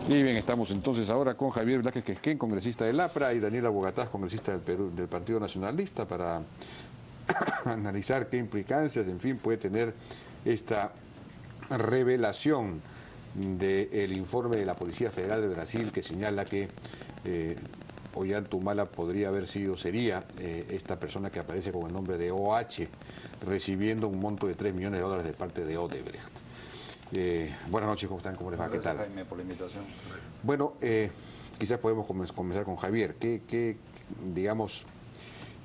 Y bien, estamos entonces ahora con Javier Velázquez Quesquén, congresista del APRA, y Daniela Bogatás, congresista del Perú, del Partido Nacionalista, para analizar qué implicancias, en fin, puede tener esta revelación del informe de la Policía Federal de Brasil que señala que Ollantumala podría haber sido, sería esta persona que aparece con el nombre de OH, recibiendo un monto de $3 millones de parte de Odebrecht. Buenas noches, ¿cómo están? ¿Cómo les va? ¿Qué tal? Gracias, Jaime, por la invitación. Bueno, quizás podemos comenzar con Javier. Digamos,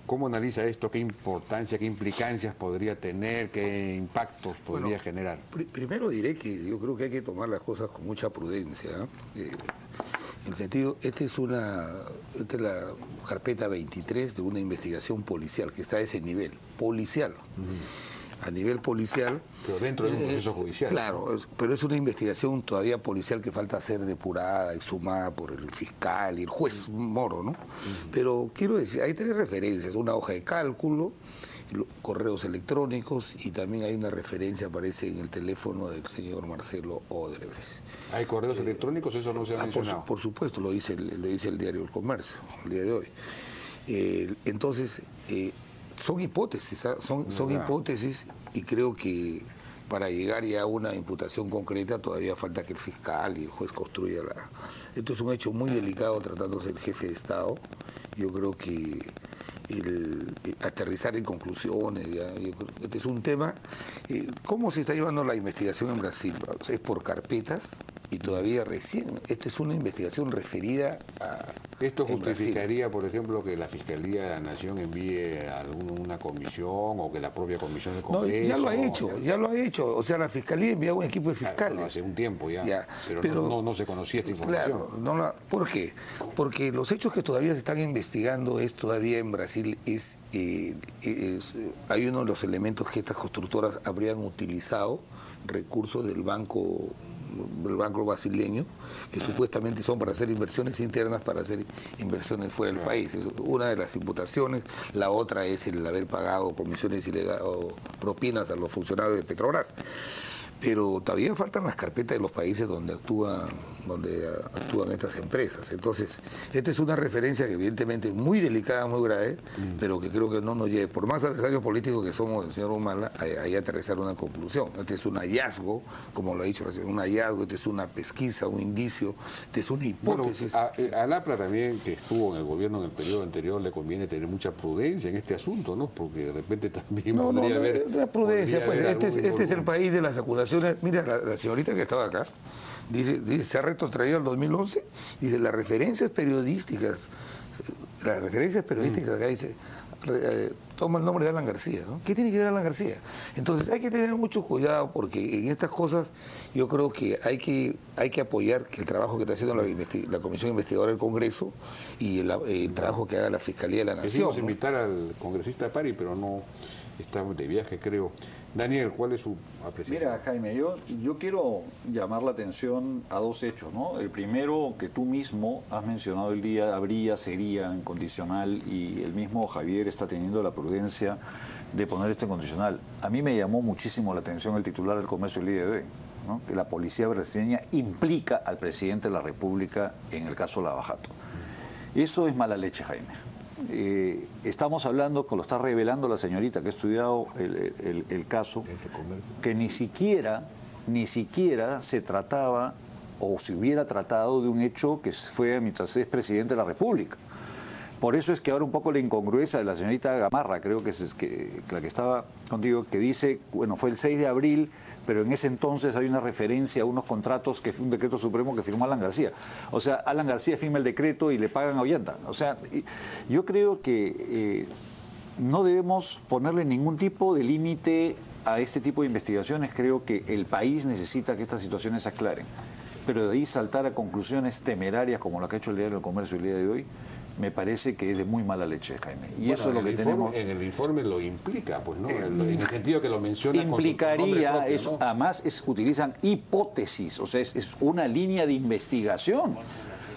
¿cómo analiza esto? ¿Qué importancia, qué implicancias podría tener? ¿Qué impactos podría generar? Primero diré que yo creo que hay que tomar las cosas con mucha prudencia. En el sentido, esta es la carpeta 23 de una investigación policial que está a ese nivel, policial. A nivel policial. Pero dentro de un proceso judicial. Claro, pero es una investigación todavía policial que falta ser depurada, exhumada por el fiscal y el juez Moro, ¿no? Pero quiero decir, hay tres referencias, una hoja de cálculo, correos electrónicos y también hay una referencia, aparece en el teléfono del señor Marcelo Odebrecht. ¿Hay correos electrónicos? Eso no se ha mencionado. Por supuesto, lo dice el diario El Comercio, el día de hoy. Entonces, son hipótesis, son hipótesis, y creo que para llegar ya a una imputación concreta todavía falta que el fiscal y el juez construya la... Esto es un hecho muy delicado tratándose del jefe de Estado. Yo creo que aterrizar en conclusiones, este es un tema. ¿Cómo se está llevando la investigación en Brasil? Es por carpetas y todavía recién. Esta es una investigación referida a... ¿Esto justificaría, por ejemplo, que la Fiscalía de la Nación envíe a una comisión o que la propia comisión del Congreso? No, ya lo ha hecho. O sea, la Fiscalía envió un equipo de fiscales. Hace un tiempo ya pero no se conocía esta información. Claro, ¿por qué? Porque los hechos que todavía se están investigando todavía en Brasil hay uno de los elementos que estas constructoras habrían utilizado, recursos del banco brasileño, que supuestamente son para hacer inversiones internas, para hacer inversiones fuera del país. Es una de las imputaciones. La otra es el haber pagado comisiones ilegales o propinas a los funcionarios de Petrobras. Pero todavía faltan las carpetas de los países donde actúan estas empresas. Entonces, esta es una referencia que evidentemente es muy delicada, muy grave, pero que creo que no nos lleve, por más adversarios políticos que somos del señor Humala, a aterrizar una conclusión. Este es un hallazgo, como lo ha dicho recién, un hallazgo, este es una pesquisa, un indicio, este es una hipótesis. Bueno, al APRA también, que estuvo en el gobierno en el periodo anterior, le conviene tener mucha prudencia en este asunto, ¿no? Porque de repente también podría haber... La prudencia, pues, este es el país de las acusaciones. Mira, la señorita que estaba acá, dice, se ha retrotraído al 2011, dice, las referencias periodísticas acá dice, toma el nombre de Alan García, ¿no? ¿Qué tiene que ver Alan García? Entonces hay que tener mucho cuidado porque en estas cosas yo creo que hay que apoyar que el trabajo que está haciendo la Comisión Investigadora del Congreso y el trabajo que haga la Fiscalía de la Nación. Quisimos invitar al congresista de Pari, pero no está de viaje, creo. Daniel, ¿cuál es su apreciación? Mira, Jaime, yo quiero llamar la atención a dos hechos, ¿no? El primero, que tú mismo has mencionado el día, sería incondicional, y el mismo Javier está teniendo la prudencia de poner esto en condicional. A mí me llamó muchísimo la atención el titular del Comercio el día de hoy, ¿no? Que la policía brasileña implica al presidente de la República en el caso Lava Jato. Eso es mala leche, Jaime. Estamos hablando, que lo está revelando la señorita que ha estudiado el caso, que ni siquiera se trataba o se hubiera tratado de un hecho que fue mientras es presidente de la República. Por eso es que ahora un poco la incongruencia de la señorita Gamarra, creo que es la que estaba contigo, que dice, bueno, fue el 6 de abril, pero en ese entonces hay una referencia a unos contratos, que fue un decreto supremo que firmó Alan García. O sea, Alan García firma el decreto y le pagan a Ollanta. O sea, yo creo que no debemos ponerle ningún tipo de límite a este tipo de investigaciones. Creo que el país necesita que estas situaciones se aclaren. Pero de ahí saltar a conclusiones temerarias como la que ha hecho el diario del Comercio el día de hoy, me parece que es de muy mala leche, Jaime. Y bueno, eso es lo que tenemos. En el informe lo implica, pues, ¿no? En el sentido que lo menciona. Implicaría, con propio, eso, ¿no? Además utilizan hipótesis, o sea, es una línea de investigación.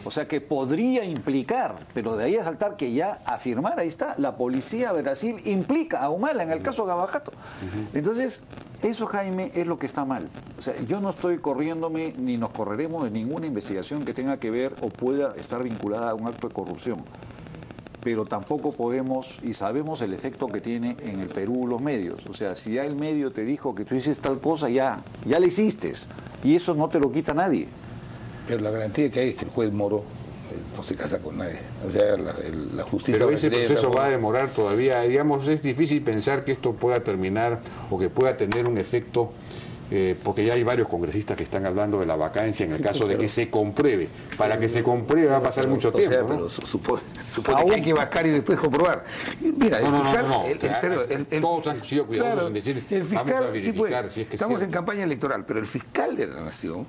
O sea que podría implicar, pero de ahí a saltar que ya afirmar, ahí está, la policía de Brasil implica a Humala en el caso Gavajato. Entonces, eso, Jaime, es lo que está mal. O sea, yo no estoy corriéndome ni nos correremos de ninguna investigación que tenga que ver o pueda estar vinculada a un acto de corrupción. Pero tampoco podemos, y sabemos el efecto que tiene en el Perú los medios. O sea, si ya el medio te dijo que tú hiciste tal cosa, ya la hiciste. Y eso no te lo quita nadie. Pero la garantía que hay es que el juez Moro no se casa con nadie. O sea, la justicia... Pero ese proceso va a demorar todavía. Digamos, es difícil pensar que esto pueda terminar o que pueda tener un efecto... porque ya hay varios congresistas que están hablando de la vacancia en el caso de que se compruebe. Para que se compruebe va a pasar mucho tiempo. O sea, pero supone que hay que vacar y después comprobar. Mira, el fiscal... Todos han sido cuidadosos en decir, el fiscal, vamos a verificar si es que estamos en campaña electoral, pero el fiscal de la Nación,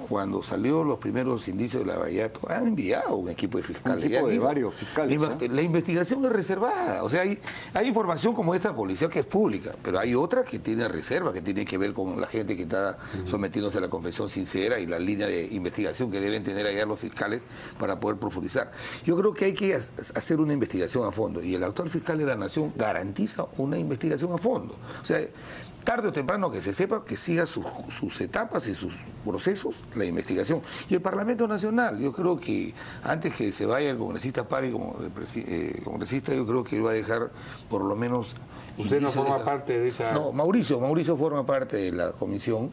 cuando salió los primeros indicios de lavallato, han enviado un equipo de fiscales. Un equipo de varios fiscales. La investigación es reservada. O sea, hay información como esta policial que es pública, pero hay otra que tiene reserva, que tiene que ver con la gente que está sometiéndose a la confesión sincera y la línea de investigación que deben tener allá los fiscales para poder profundizar. Yo creo que hay que hacer una investigación a fondo y el actual fiscal de la Nación garantiza una investigación a fondo. O sea, tarde o temprano que se sepa, que siga sus etapas y sus procesos, la investigación. Y el Parlamento Nacional, yo creo que antes que se vaya el congresista Pari como congresista, yo creo que él va a dejar por lo menos... ¿Usted no forma parte de esa...? No, Mauricio forma parte de la comisión.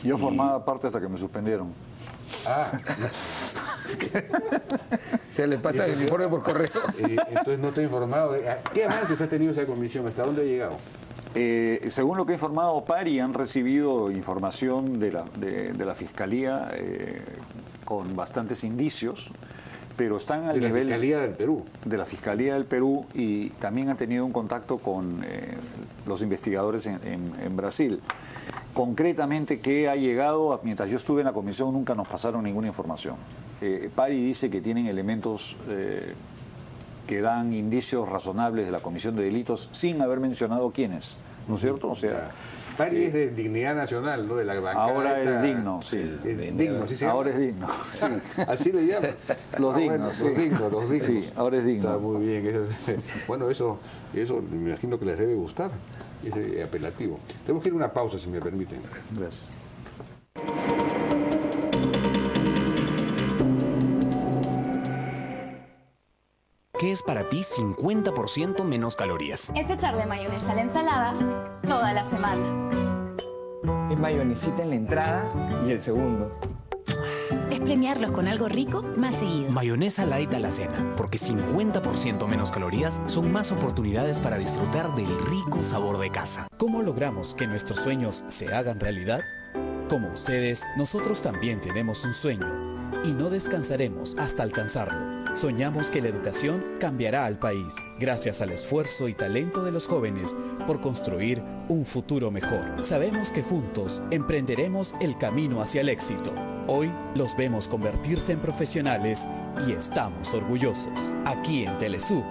Yo formaba parte hasta que me suspendieron. Ah. Se le pasa el informe por correo. Entonces no estoy informado. ¿Qué avances ha tenido esa comisión? ¿Hasta dónde ha llegado? Según lo que ha informado Pari, han recibido información de la Fiscalía con bastantes indicios, pero están al nivel... De la Fiscalía del Perú. De la Fiscalía del Perú, y también han tenido un contacto con los investigadores en Brasil. Concretamente, ¿qué ha llegado? Mientras yo estuve en la comisión nunca nos pasaron ninguna información. Pari dice que tienen elementos... que dan indicios razonables de la comisión de delitos sin haber mencionado quiénes, ¿no es cierto? O sea, Pari es de Dignidad Nacional, ¿no? De la bancada. Ahora es digno, sí. Digno, ¿sí se llama? Ahora es digno, sí. Así le llaman. Los dignos, bueno, sí. los dignos. Sí, ahora es digno. Está muy bien. Bueno, eso me imagino que les debe gustar. Es apelativo. Tenemos que ir a una pausa, si me permiten. Gracias. ¿Qué es para ti 50% menos calorías? Es echarle mayonesa a la ensalada toda la semana. Es mayonesita en la entrada y el segundo. Es premiarlos con algo rico más seguido. Mayonesa light a la cena, porque 50% menos calorías son más oportunidades para disfrutar del rico sabor de casa. ¿Cómo logramos que nuestros sueños se hagan realidad? Como ustedes, nosotros también tenemos un sueño y no descansaremos hasta alcanzarlo. Soñamos que la educación cambiará al país, gracias al esfuerzo y talento de los jóvenes por construir un futuro mejor. Sabemos que juntos emprenderemos el camino hacia el éxito. Hoy los vemos convertirse en profesionales y estamos orgullosos. Aquí en Telesub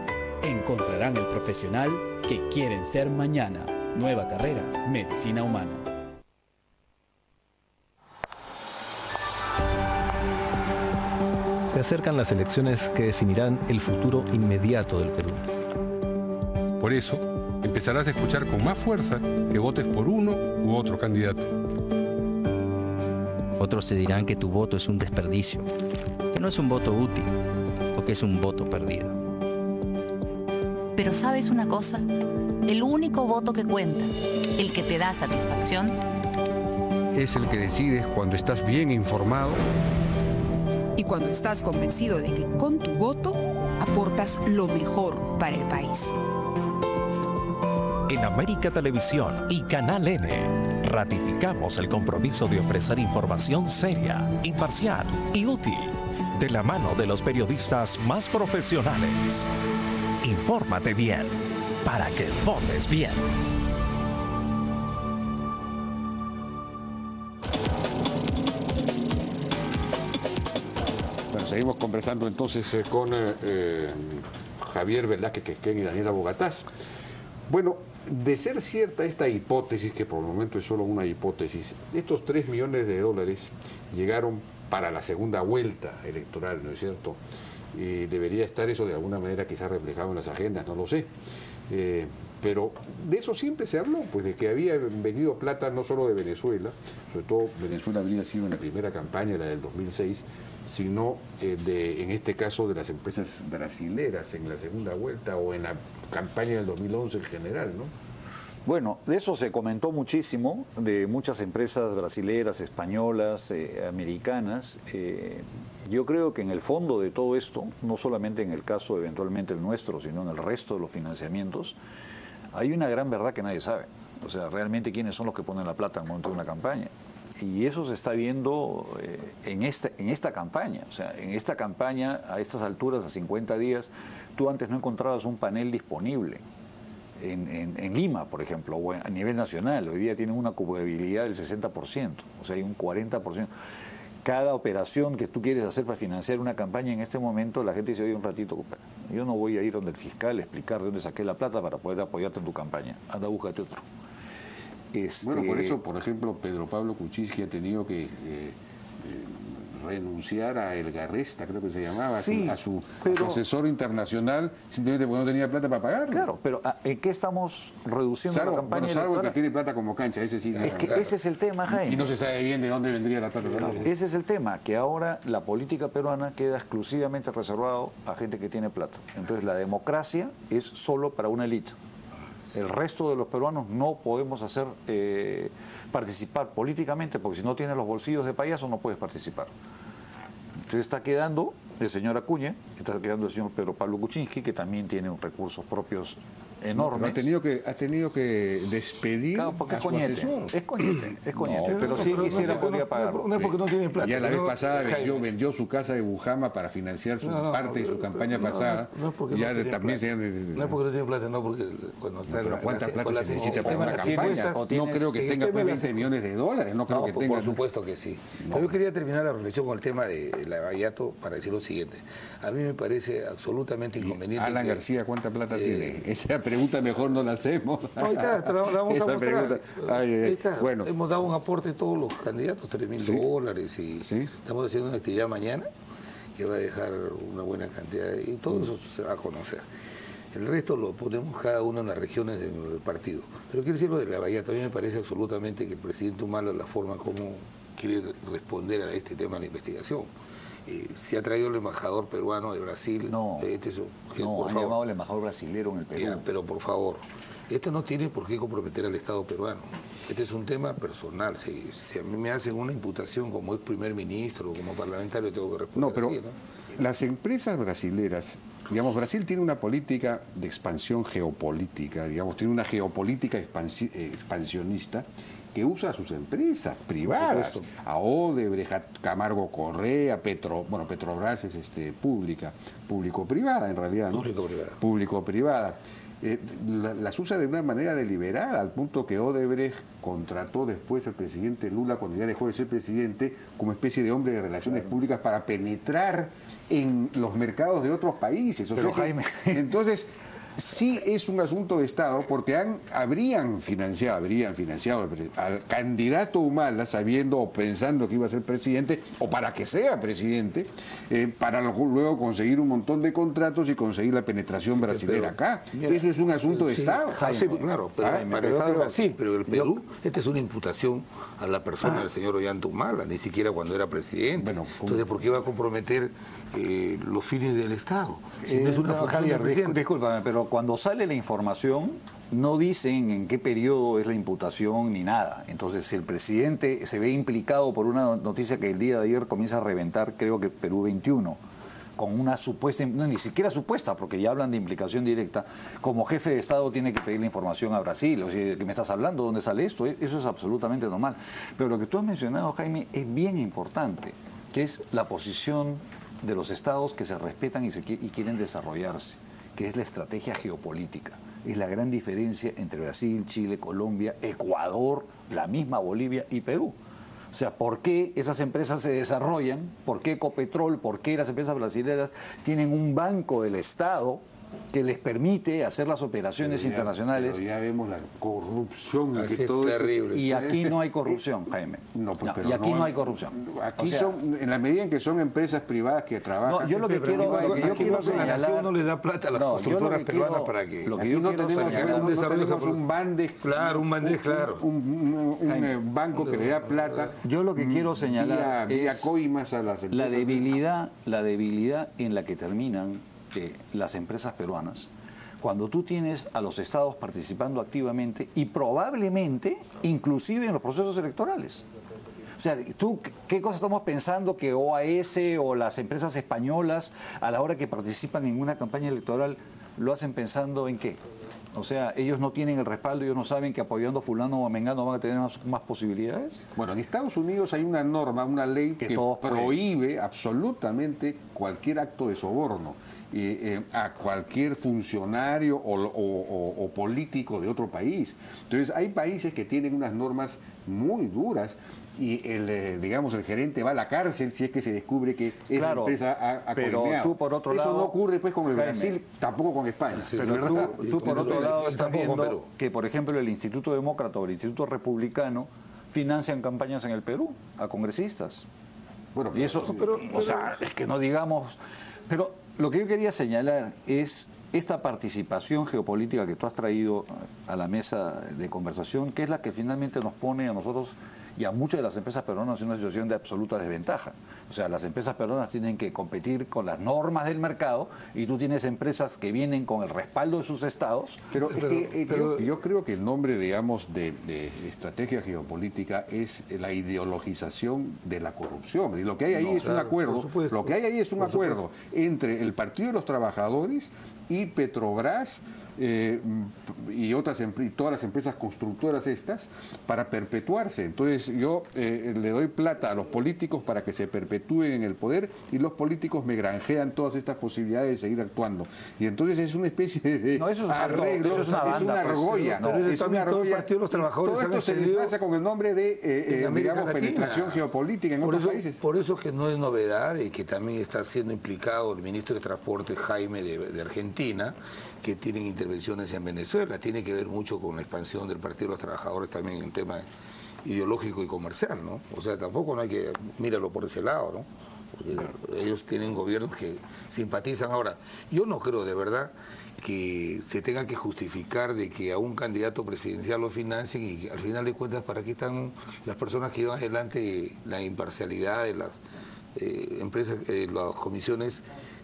encontrarán el profesional que quieren ser mañana. Nueva carrera, Medicina Humana. Se acercan las elecciones que definirán el futuro inmediato del Perú. Por eso, empezarás a escuchar con más fuerza que votes por uno u otro candidato. Otros te dirán que tu voto es un desperdicio, que no es un voto útil o que es un voto perdido. Pero ¿sabes una cosa? El único voto que cuenta, el que te da satisfacción, Es el que decides cuando estás bien informado y cuando estás convencido de que con tu voto aportas lo mejor para el país. En América Televisión y Canal N, ratificamos el compromiso de ofrecer información seria, imparcial y útil, de la mano de los periodistas más profesionales. Infórmate bien, para que votes bien. Bueno, seguimos conversando entonces con Javier Velázquez Quesquén y Daniela Bogatás. Bueno, de ser cierta esta hipótesis, que por el momento es solo una hipótesis, estos $3 millones llegaron para la segunda vuelta electoral, ¿no es cierto? Debería estar eso de alguna manera quizás reflejado en las agendas, no lo sé. Pero de eso siempre se habló, pues de que había venido plata no solo de Venezuela, sobre todo Venezuela habría sido en la primera campaña, la del 2006, sino en este caso de las empresas brasileras en la segunda vuelta o en la campaña del 2011 en general, ¿no? Bueno, de eso se comentó muchísimo, de muchas empresas brasileras, españolas, americanas. Yo creo que en el fondo de todo esto, no solamente en el caso eventualmente el nuestro, sino en el resto de los financiamientos, hay una gran verdad que nadie sabe. O sea, realmente quiénes son los que ponen la plata en el momento de una campaña. Y eso se está viendo en esta campaña. O sea, en esta campaña, a estas alturas, a 50 días, tú antes no encontrabas un panel disponible. En Lima, por ejemplo, o a nivel nacional, hoy día tienen una cubribilidad del 60%, o sea, hay un 40%. Cada operación que tú quieres hacer para financiar una campaña en este momento, la gente dice, oye, un ratito, compadre, yo no voy a ir donde el fiscal a explicar de dónde saqué la plata para poder apoyarte en tu campaña. Anda, búscate otro. Bueno, por eso, por ejemplo, Pedro Pablo Kuczynski ha tenido que renunciar a Elgarresta, creo que se llamaba, sí, a su asesor internacional, simplemente porque no tenía plata para pagarlo. Claro, pero ¿en qué estamos reduciendo la campaña electoral? Bueno, salvo que tiene plata como cancha, ese sí. Es que ese es el tema, Jaime. Y no se sabe bien de dónde vendría la plata. Claro, ese es el tema, que ahora la política peruana queda exclusivamente reservado a gente que tiene plata. Entonces la democracia es solo para una élite. El resto de los peruanos no podemos hacer participar políticamente, porque si no tienes los bolsillos de payaso no puedes participar. Entonces está quedando el señor Acuña, está quedando el señor Pedro Pablo Kuczynski, que también tiene recursos propios enormes. Ha tenido que despedir, claro, porque a su asesor. Es coñete, pero si él quisiera podría pagarlo. No es porque no tiene plata. Ya la vez pasada vendió su casa de Bujama para financiar su parte de su campaña pasada. No es porque ya no también no es porque no tiene plata, no porque cuando está pero ¿cuánta plata se necesita para una campaña? No creo que tenga $20 millones, no creo que tenga. Por supuesto que sí. Yo quería terminar la reflexión con el tema de Lavallato para decir lo siguiente. A mí me parece absolutamente inconveniente. Alan García, ¿cuánta plata tiene? Esa pregunta mejor no la hacemos. Ahí está, pero la vamos a mostrar. Ahí está. Bueno. Hemos dado un aporte a todos los candidatos, $3.000 y estamos haciendo una actividad mañana que va a dejar una buena cantidad y todo eso se va a conocer. El resto lo ponemos cada uno en las regiones del partido. Pero quiero decir lo de Lavallato, a mí me parece absolutamente que el presidente Humala, la forma como quiere responder a este tema de la investigación. Se ha traído el embajador peruano de Brasil. No, han llamado al embajador brasilero en el Perú. Pero por favor, esto no tiene por qué comprometer al Estado peruano. Este es un tema personal. Si a mí me hacen una imputación como ex primer ministro o como parlamentario, tengo que responder. No, pero las empresas brasileras, digamos, Brasil tiene una política de expansión geopolítica, digamos, tiene una geopolítica expansionista que usa a sus empresas privadas, a Odebrecht, a Camargo Correa, Petrobras es público-privada en realidad, ¿no? Público-privada. Las usa de una manera deliberada, al punto que Odebrecht contrató después al presidente Lula, cuando ya dejó de ser presidente, como especie de hombre de relaciones públicas para penetrar en los mercados de otros países. Entonces, sí es un asunto de Estado, porque habrían financiado al candidato Humala, sabiendo o pensando que iba a ser presidente, o para que sea presidente, para luego conseguir un montón de contratos y conseguir la penetración brasilera acá. Eso es un asunto de Estado. Claro, pero para el Estado de Brasil, pero el Perú, esta es una imputación a la persona del señor Ollanta Humala, ni siquiera cuando era presidente. Entonces, ¿por qué va a comprometer los fines del Estado? Si no es una Javier, discúlpame, pero cuando sale la información no dicen en qué periodo es la imputación ni nada. Entonces, si el presidente se ve implicado por una noticia que el día de ayer comienza a reventar, creo que Perú 21, con una supuesta, no, ni siquiera supuesta, porque ya hablan de implicación directa, como jefe de Estado tiene que pedir la información a Brasil. O sea, ¿qué me estás hablando? ¿Dónde sale esto? Eso es absolutamente normal. Pero lo que tú has mencionado, Jaime, es bien importante, que es la posición de los estados que se respetan y quieren desarrollarse, que es la estrategia geopolítica. Es la gran diferencia entre Brasil, Chile, Colombia, Ecuador, la misma Bolivia y Perú. O sea, ¿por qué esas empresas se desarrollan? ¿Por qué Ecopetrol? ¿Por qué las empresas brasileñas tienen un banco del Estado que les permite hacer las operaciones internacionales. Pero ya vemos la corrupción. Así que es todo terrible. Y aquí no hay corrupción, Jaime. No, pues, pero y aquí no, no hay corrupción. Aquí O sea, son, en la medida en que son empresas privadas que trabajan. No, yo lo que quiero señalar, la nación no le da plata a las constructoras peruanas para que. Lo que yo no tenemos un Bandes. Claro, un Bandes, claro. Un banco que le da plata. Yo lo que quiero señalar vía es coimas a las empresas. la debilidad en la que terminan las empresas peruanas. Cuando tú tienes a los estados participando activamente y probablemente inclusive en los procesos electorales. O sea, ¿tú qué cosa estamos pensando que OAS o las empresas españolas a la hora que participan en una campaña electoral lo hacen pensando en qué? O sea, ellos no tienen el respaldo, ellos no saben que apoyando a fulano o a mengano van a tener más posibilidades. Bueno, en Estados Unidos hay una norma, una ley que prohíbe absolutamente cualquier acto de soborno a cualquier funcionario o político de otro país. Entonces, hay países que tienen unas normas muy duras y el gerente va a la cárcel si es que se descubre que esa empresa ha pero coimeado. tú por otro Eso lado, no ocurre pues con el Jaime, Brasil, tampoco con España. Pero tú por otro lado estás viendo que, por ejemplo, el Instituto Demócrata o el Instituto Republicano financian campañas en el Perú a congresistas. Bueno, y eso, o sea, es que no digamos... Pero lo que yo quería señalar es esta participación geopolítica que tú has traído a la mesa de conversación, que es la que finalmente nos pone a nosotros y a muchas de las empresas peruanas en una situación de absoluta desventaja. O sea, las empresas peruanas tienen que competir con las normas del mercado y tú tienes empresas que vienen con el respaldo de sus estados. Pero yo creo que el nombre, digamos, de estrategia geopolítica es la ideologización de la corrupción. Y lo que hay ahí es un acuerdo. Lo que hay ahí es un acuerdo entre el Partido de los Trabajadores y Petrobras y todas las empresas constructoras estas para perpetuarse. Entonces yo le doy plata a los políticos para que se perpetúen en el poder y los políticos me granjean todas estas posibilidades de seguir actuando. Y entonces es una especie de arreglo, eso es una argolla. Es una argolla. Todo esto se disfraza con el nombre de penetración geopolítica en otros países. Por eso que no es novedad y que también está siendo implicado el ministro de Transporte Jaime de Argentina, que tienen intervenciones en Venezuela. Tiene que ver mucho con la expansión del Partido de los Trabajadores también en tema ideológico y comercial, ¿no? O sea, tampoco no hay que míralo por ese lado, ¿no? Porque ellos tienen gobiernos que simpatizan. Ahora, yo no creo de verdad que se tenga que justificar de que a un candidato presidencial lo financien y al final de cuentas para qué están las personas que llevan adelante la imparcialidad de las empresas, las comisiones,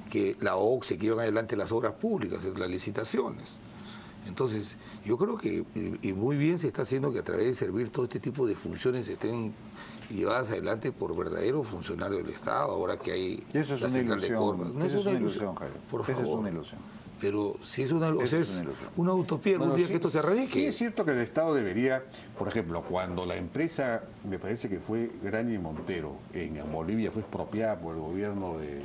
que la OCSE, que llevan adelante las obras públicas, las licitaciones. Entonces, yo creo que y muy bien se está haciendo que a través de servir todo este tipo de funciones estén llevadas adelante por verdaderos funcionarios del Estado, ahora que hay... Eso es una ilusión. Eso es una ilusión, Jaime. Esa es una ilusión. Pero si es una utopía, un día que esto se radique. Sí es cierto que el Estado debería, por ejemplo, cuando la empresa, me parece que fue Graña y Montero, en Bolivia fue expropiada por el gobierno de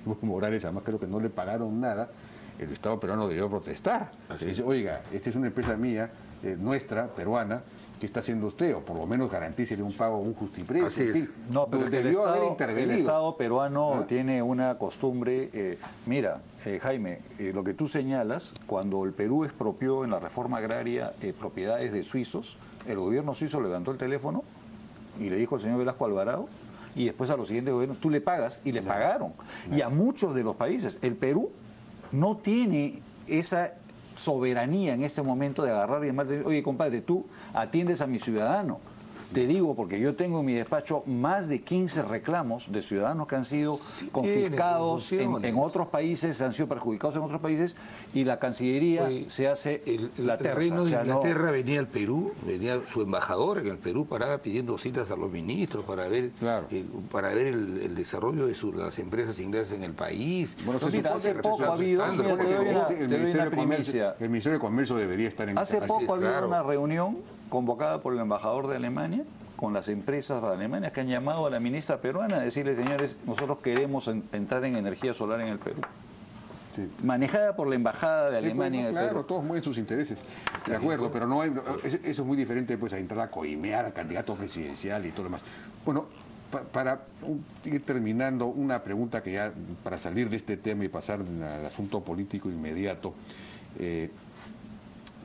Evo Morales, además creo que no le pagaron nada, el Estado peruano debió protestar. Se dice, oiga, esta es una empresa mía, nuestra, peruana, ¿qué está haciendo usted? O por lo menos garantícele un pago, un justiprecio. Así es. No, pero el Estado peruano tiene una costumbre, Jaime, lo que tú señalas, cuando el Perú expropió en la reforma agraria propiedades de suizos, el gobierno suizo levantó el teléfono y le dijo al señor Velasco Alvarado, y después a los siguientes gobiernos, tú le pagas, y le pagaron. Y a muchos de los países, el Perú no tiene esa soberanía en este momento de agarrar y además de, oye compadre, tú atiendes a mi ciudadano. Te digo, porque yo tengo en mi despacho más de 15 reclamos de ciudadanos que han sido confiscados en otros países, han sido perjudicados en otros países, y la Cancillería se hace la terza. El reino de Inglaterra venía al Perú, venía su embajador en el Perú, paraba pidiendo citas a los ministros para ver el desarrollo de las empresas inglesas en el país. Bueno, hace poco ha habido, el Ministerio de Comercio debería estar en... Hace poco ha habido una reunión convocada por el embajador de Alemania con las empresas alemanas que han llamado a la ministra peruana a decirle, señores, nosotros queremos entrar en energía solar en el Perú. Sí. Manejada por la embajada de Alemania en el Perú. Claro, todos mueven sus intereses, de acuerdo, pero no hay, eso es muy diferente pues a entrar a coimear al candidato presidencial y todo lo demás. Bueno, Para ir terminando, una pregunta que ya, para salir de este tema y pasar al asunto político inmediato.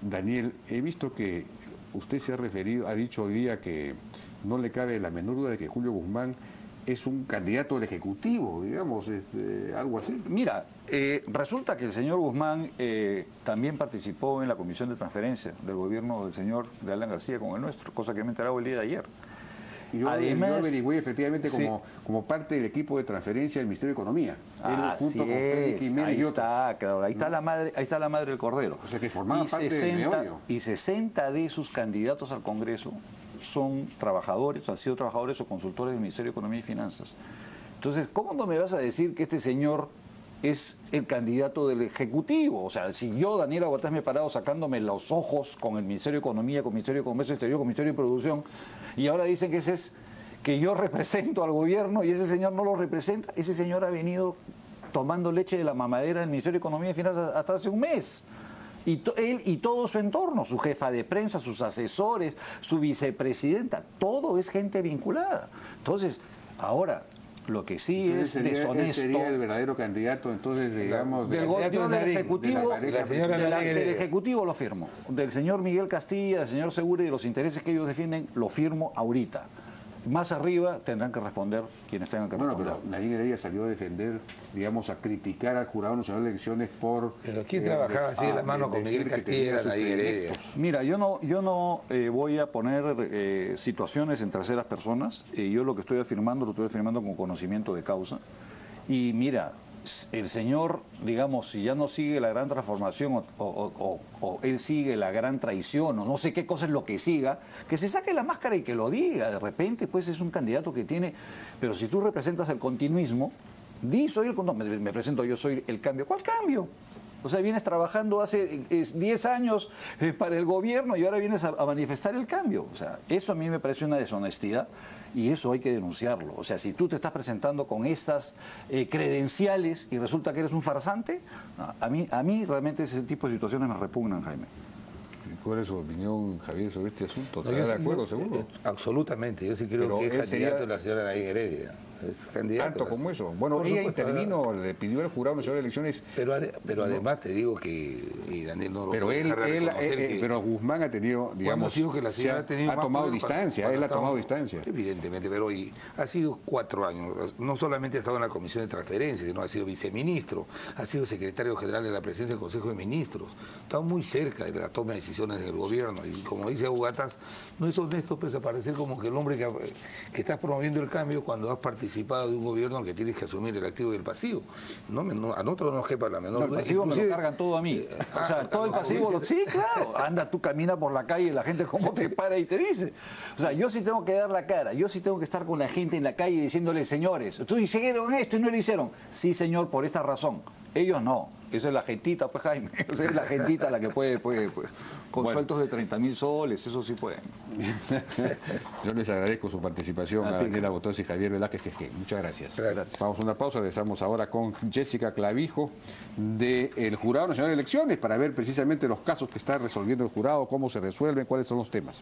Daniel, he visto que usted se ha dicho hoy día que no le cabe la menor duda de que Julio Guzmán es un candidato al Ejecutivo, digamos, algo así. Mira, resulta que el señor Guzmán también participó en la comisión de transferencia del gobierno del señor de Alan García con el nuestro, cosa que me he enterado el día de ayer. Yo averigüé efectivamente como parte del equipo de transferencia del Ministerio de Economía. Junto con Félix Jiménez ahí y está, claro, ahí está la madre del Cordero. O sea que formaban parte del meollo. Y 60 de sus candidatos al Congreso son trabajadores, han sido trabajadores o consultores del Ministerio de Economía y Finanzas. Entonces, ¿cómo no me vas a decir que este señor es el candidato del Ejecutivo? O sea, si yo, Daniel Aguatás, me he parado sacándome los ojos con el Ministerio de Economía, con el Ministerio de Comercio Exterior, con el Ministerio de Producción, y ahora dicen que ese es que yo represento al gobierno y ese señor no lo representa, ese señor ha venido tomando leche de la mamadera del Ministerio de Economía y Finanzas hasta hace un mes. Y él y todo su entorno, su jefa de prensa, sus asesores, su vicepresidenta, todo es gente vinculada. Entonces, ahora, lo que sí es deshonesto. Él sería el verdadero candidato, entonces, digamos, del Ejecutivo lo firmo. Del señor Miguel Castilla, del señor Segura y de los intereses que ellos defienden, lo firmo ahorita. Más arriba tendrán que responder quienes tengan que responder. Bueno, pero Nadine Heredia salió a defender, digamos, a criticar al Jurado Nacional de Elecciones por... Pero ¿quién trabajaba así de la mano con Miguel Castilla? Era Nadine Heredia. Mira, yo no voy a poner situaciones en terceras personas. Yo lo estoy afirmando con conocimiento de causa. Y mira, el señor, digamos, si ya no sigue la gran transformación o él sigue la gran traición o no sé qué cosa es lo que siga, que se saque la máscara y que lo diga. De repente, pues es un candidato que tiene... Pero si tú representas el continuismo, soy el... No, me presento, yo soy el cambio. ¿Cuál cambio? O sea, vienes trabajando hace 10 años para el gobierno y ahora vienes a manifestar el cambio. O sea, eso a mí me parece una deshonestidad y eso hay que denunciarlo. O sea, si tú te estás presentando con estas credenciales y resulta que eres un farsante, no, a mí realmente ese tipo de situaciones me repugnan, Jaime. ¿Cuál es su opinión, Javier, sobre este asunto? ¿Está de acuerdo, seguro? Absolutamente. Yo sí creo que es candidato de la señora Nadine Heredia. Es candidato. Tanto como eso. Bueno, ella intervino, le pidió al Jurado Nacional de Elecciones... Pero además te digo que... Y Daniel no lo pero pero Guzmán ha tenido, digamos... Que la señora ha tomado distancia, él ha tomado distancia. Evidentemente, pero hoy ha sido 4 años. No solamente ha estado en la Comisión de Transferencia, sino ha sido viceministro, ha sido secretario general de la Presidencia del Consejo de Ministros. Está muy cerca de la toma de decisiones del gobierno. Y como dice Aguatás, no es honesto pues aparecer como que el hombre que está promoviendo el cambio cuando has participado de un gobierno al que tienes que asumir el activo y el pasivo. A nosotros no nos quepa la menor duda. El pasivo me lo cargan todo a mí. O sea, todo el pasivo, sí, claro. Anda, tú caminas por la calle y la gente cómo te para y te dice. O sea, yo sí tengo que dar la cara, yo sí tengo que estar con la gente en la calle diciéndole, señores, ustedes hicieron esto y no lo hicieron. Sí, señor, por esta razón. Ellos no. Eso es la gentita, pues, Jaime. Esa es la gentita la que puede con sueltos de 30.000 soles, eso sí pueden. Yo les agradezco su participación a Daniel Aguatás y Javier Velázquez. Muchas gracias. Gracias. Vamos a una pausa, regresamos ahora con Jessica Clavijo del Jurado Nacional de Elecciones para ver precisamente los casos que está resolviendo el jurado, cómo se resuelven, cuáles son los temas.